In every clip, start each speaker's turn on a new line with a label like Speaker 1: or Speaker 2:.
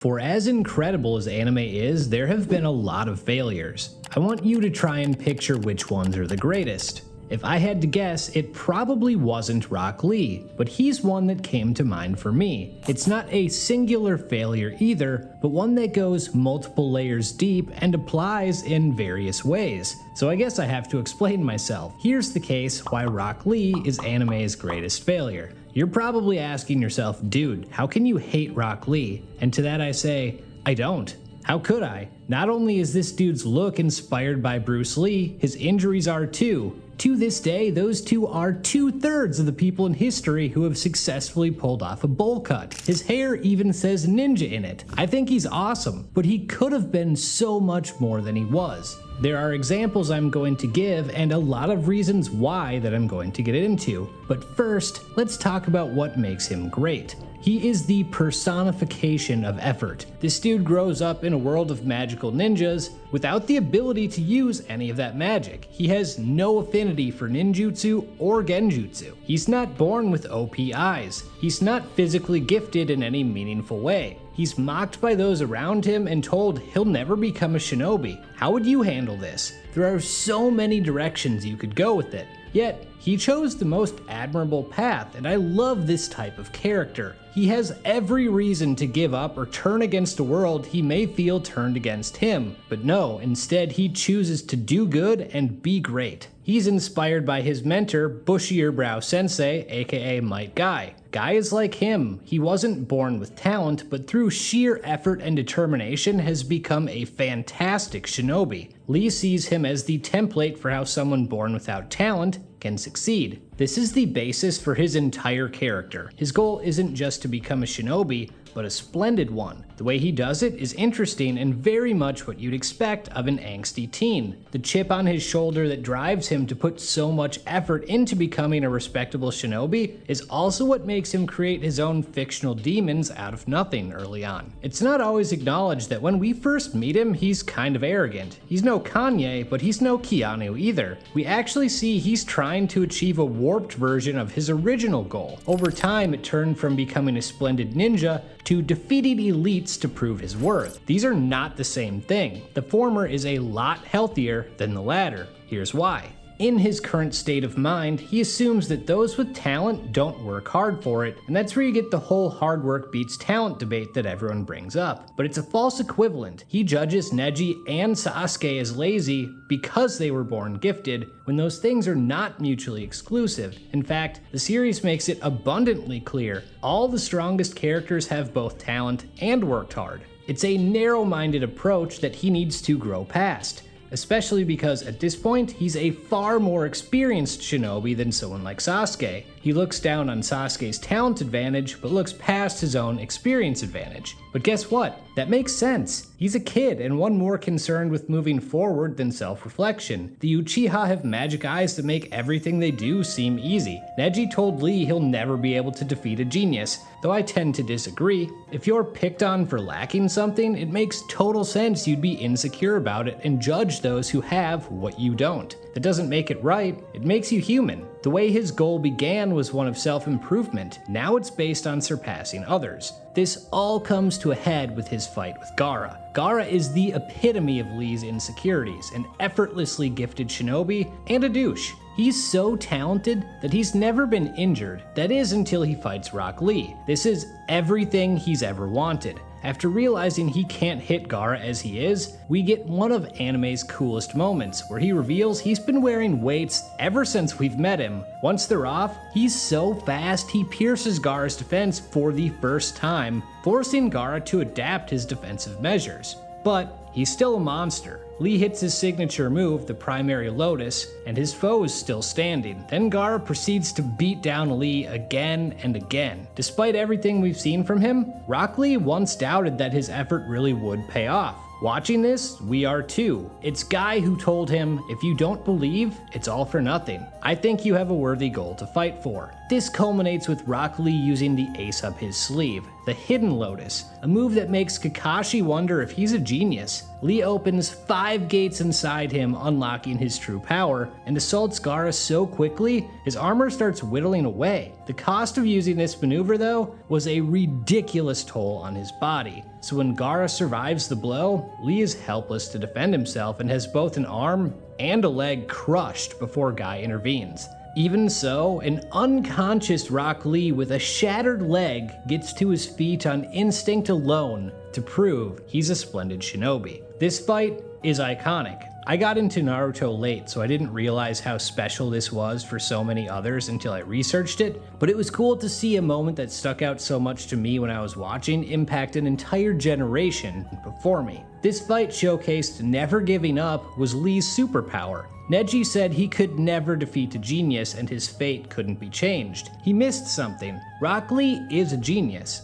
Speaker 1: For as incredible as anime is, there have been a lot of failures. I want you to try and picture which ones are the greatest. If I had to guess, it probably wasn't Rock Lee, but he's one that came to mind for me. It's not a singular failure either, but one that goes multiple layers deep and applies in various ways. So I guess I have to explain myself. Here's the case why Rock Lee is anime's greatest failure. You're probably asking yourself, dude, how can you hate Rock Lee? And to that I say, I don't. How could I? Not only is this dude's look inspired by Bruce Lee, his injuries are too. To this day, those two are 2/3 of the people in history who have successfully pulled off a bowl cut. His hair even says ninja in it. I think he's awesome, but he could have been so much more than he was. There are examples I'm going to give and a lot of reasons why that I'm going to get into. But first, let's talk about what makes him great. He is the personification of effort. This dude grows up in a world of magical ninjas without the ability to use any of that magic. He has no affinity for ninjutsu or genjutsu. He's not born with OP eyes. He's not physically gifted in any meaningful way. He's mocked by those around him and told he'll never become a shinobi. How would you handle this? There are so many directions you could go with it. Yet, he chose the most admirable path, and I love this type of character. He has every reason to give up or turn against a world he may feel turned against him, but no, instead he chooses to do good and be great. He's inspired by his mentor, Bushier Brow Sensei, aka Might Guy. Guy is like him. He wasn't born with talent, but through sheer effort and determination has become a fantastic shinobi. Lee sees him as the template for how someone born without talent can succeed. This is the basis for his entire character. His goal isn't just to become a shinobi, but a splendid one. The way he does it is interesting and very much what you'd expect of an angsty teen. The chip on his shoulder that drives him to put so much effort into becoming a respectable shinobi is also what makes him create his own fictional demons out of nothing early on. It's not always acknowledged that when we first meet him, he's kind of arrogant. He's no Kanye, but he's no Keanu either. We actually see he's trying to achieve a warped version of his original goal. Over time, it turned from becoming a splendid ninja to defeating elites to prove his worth. These are not the same thing. The former is a lot healthier than the latter. Here's why. In his current state of mind, he assumes that those with talent don't work hard for it, and that's where you get the whole hard work beats talent debate that everyone brings up. But it's a false equivalent. He judges Neji and Sasuke as lazy because they were born gifted, when those things are not mutually exclusive. In fact, the series makes it abundantly clear all the strongest characters have both talent and worked hard. It's a narrow-minded approach that he needs to grow past. Especially because at this point, he's a far more experienced shinobi than someone like Sasuke. He looks down on Sasuke's talent advantage, but looks past his own experience advantage. But guess what? That makes sense. He's a kid and one more concerned with moving forward than self-reflection. The Uchiha have magic eyes that make everything they do seem easy. Neji told Lee he'll never be able to defeat a genius, though I tend to disagree. If you're picked on for lacking something, it makes total sense you'd be insecure about it and judge those who have what you don't. That doesn't make it right, it makes you human. The way his goal began was one of self-improvement. Now it's based on surpassing others. This all comes to a head with his fight with Gaara. Gaara is the epitome of Lee's insecurities, an effortlessly gifted shinobi and a douche. He's so talented that he's never been injured, that is until he fights Rock Lee. This is everything he's ever wanted. After realizing he can't hit Gaara as he is, we get one of anime's coolest moments, where he reveals he's been wearing weights ever since we've met him. Once they're off, he's so fast he pierces Gaara's defense for the first time, forcing Gaara to adapt his defensive measures. But he's still a monster. Lee hits his signature move, the primary lotus, and his foe is still standing. Then Gaara proceeds to beat down Lee again and again. Despite everything we've seen from him, Rock Lee once doubted that his effort really would pay off. Watching this, we are too. It's Guy who told him, if you don't believe, it's all for nothing. I think you have a worthy goal to fight for. This culminates with Rock Lee using the ace up his sleeve, the Hidden Lotus, a move that makes Kakashi wonder if he's a genius. Lee opens 5 gates inside him, unlocking his true power, and assaults Gaara so quickly, his armor starts whittling away. The cost of using this maneuver, though, was a ridiculous toll on his body. So when Gaara survives the blow, Lee is helpless to defend himself and has both an arm and a leg crushed before Guy intervenes. Even so, an unconscious Rock Lee with a shattered leg gets to his feet on instinct alone to prove he's a splendid shinobi. This fight is iconic. I got into Naruto late, so I didn't realize how special this was for so many others until I researched it, but it was cool to see a moment that stuck out so much to me when I was watching impact an entire generation before me. This fight showcased never giving up was Lee's superpower. Neji said he could never defeat a genius and his fate couldn't be changed. He missed something. Rock Lee is a genius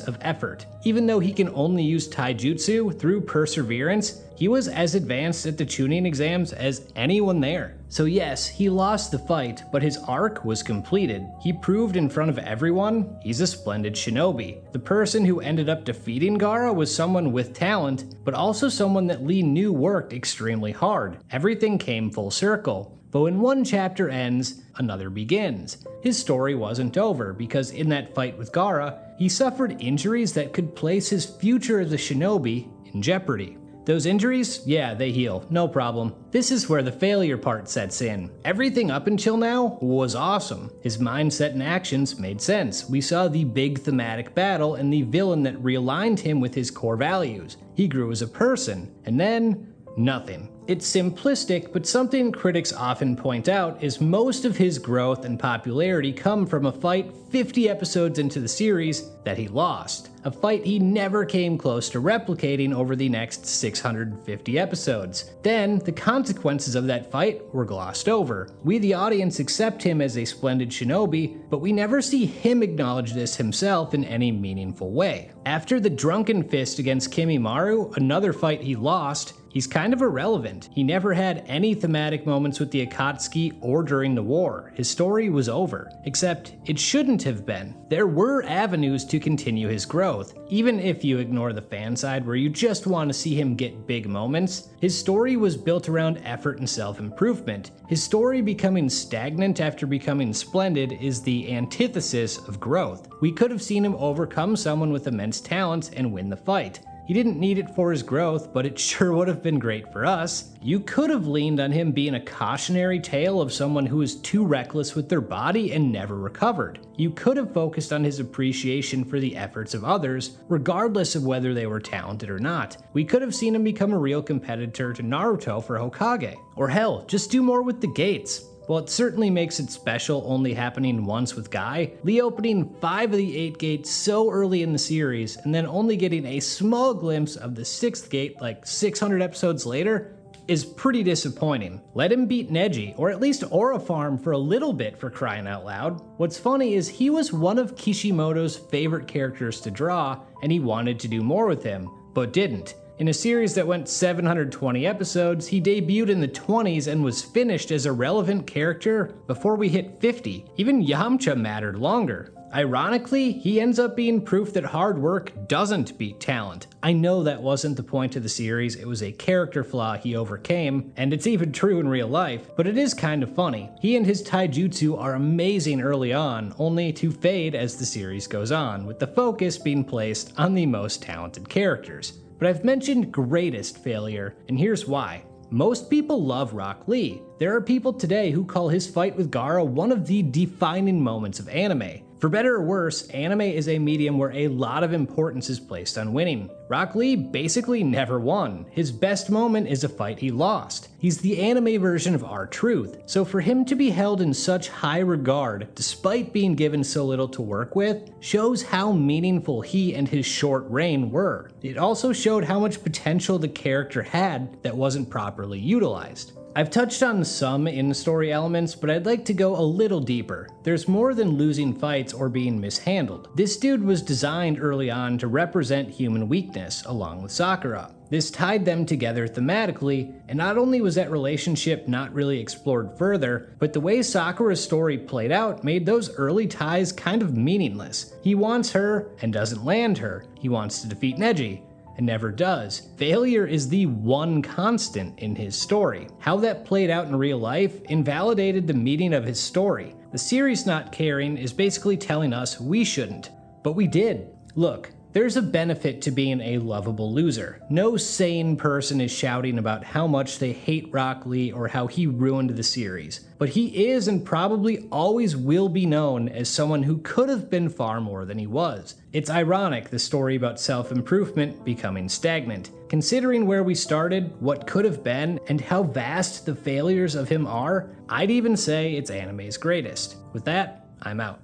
Speaker 1: of effort. Even though he can only use taijutsu through perseverance, he was as advanced at the Chunin exams as anyone there. So yes, he lost the fight, but his arc was completed. He proved in front of everyone he's a splendid shinobi. The person who ended up defeating Gaara was someone with talent, but also someone that Lee knew worked extremely hard. Everything came full circle. But when one chapter ends, another begins. His story wasn't over, because in that fight with Gaara, he suffered injuries that could place his future as a shinobi in jeopardy. Those injuries, yeah, they heal, no problem. This is where the failure part sets in. Everything up until now was awesome. His mindset and actions made sense. We saw the big thematic battle and the villain that realigned him with his core values. He grew as a person, and then nothing. It's simplistic, but something critics often point out is most of his growth and popularity come from a fight 50 episodes into the series that he lost. A fight he never came close to replicating over the next 650 episodes. Then, the consequences of that fight were glossed over. We the audience accept him as a splendid shinobi, but we never see him acknowledge this himself in any meaningful way. After the drunken fist against Kimimaro, another fight he lost, he's kind of irrelevant. He never had any thematic moments with the Akatsuki or during the war. His story was over. Except, it shouldn't have been. There were avenues to continue his growth. Even if you ignore the fan side where you just want to see him get big moments, his story was built around effort and self-improvement. His story becoming stagnant after becoming splendid is the antithesis of growth. We could have seen him overcome someone with immense talent and win the fight. He didn't need it for his growth, but it sure would have been great for us. You could have leaned on him being a cautionary tale of someone who is too reckless with their body and never recovered. You could have focused on his appreciation for the efforts of others, regardless of whether they were talented or not. We could have seen him become a real competitor to Naruto for Hokage. Or hell, just do more with the gates. While it certainly makes it special only happening once with Guy, Lee opening 5 of the 8 gates so early in the series and then only getting a small glimpse of the 6th gate like 600 episodes later is pretty disappointing. Let him beat Neji, or at least Aura Farm for a little bit, for crying out loud. What's funny is he was one of Kishimoto's favorite characters to draw, and he wanted to do more with him, but didn't. In a series that went 720 episodes, he debuted in the 20s and was finished as a relevant character before we hit 50. Even Yamcha mattered longer. Ironically, he ends up being proof that hard work doesn't beat talent. I know that wasn't the point of the series, it was a character flaw he overcame, and it's even true in real life, but it is kind of funny. He and his taijutsu are amazing early on, only to fade as the series goes on, with the focus being placed on the most talented characters. But I've mentioned greatest failure, and here's why. Most people love Rock Lee. There are people today who call his fight with Gaara one of the defining moments of anime. For better or worse, anime is a medium where a lot of importance is placed on winning. Rock Lee basically never won. His best moment is a fight he lost. He's the anime version of R-Truth, so for him to be held in such high regard, despite being given so little to work with, shows how meaningful he and his short reign were. It also showed how much potential the character had that wasn't properly utilized. I've touched on some in-story elements, but I'd like to go a little deeper. There's more than losing fights or being mishandled. This dude was designed early on to represent human weakness, along with Sakura. This tied them together thematically, and not only was that relationship not really explored further, but the way Sakura's story played out made those early ties kind of meaningless. He wants her, and doesn't land her. He wants to defeat Neji, and never does. Failure is the one constant in his story. How that played out in real life invalidated the meaning of his story. The series not caring is basically telling us we shouldn't, but we did. Look, there's a benefit to being a lovable loser. No sane person is shouting about how much they hate Rock Lee or how he ruined the series. But he is and probably always will be known as someone who could have been far more than he was. It's ironic, the story about self-improvement becoming stagnant. Considering where we started, what could have been, and how vast the failures of him are, I'd even say it's anime's greatest. With that, I'm out.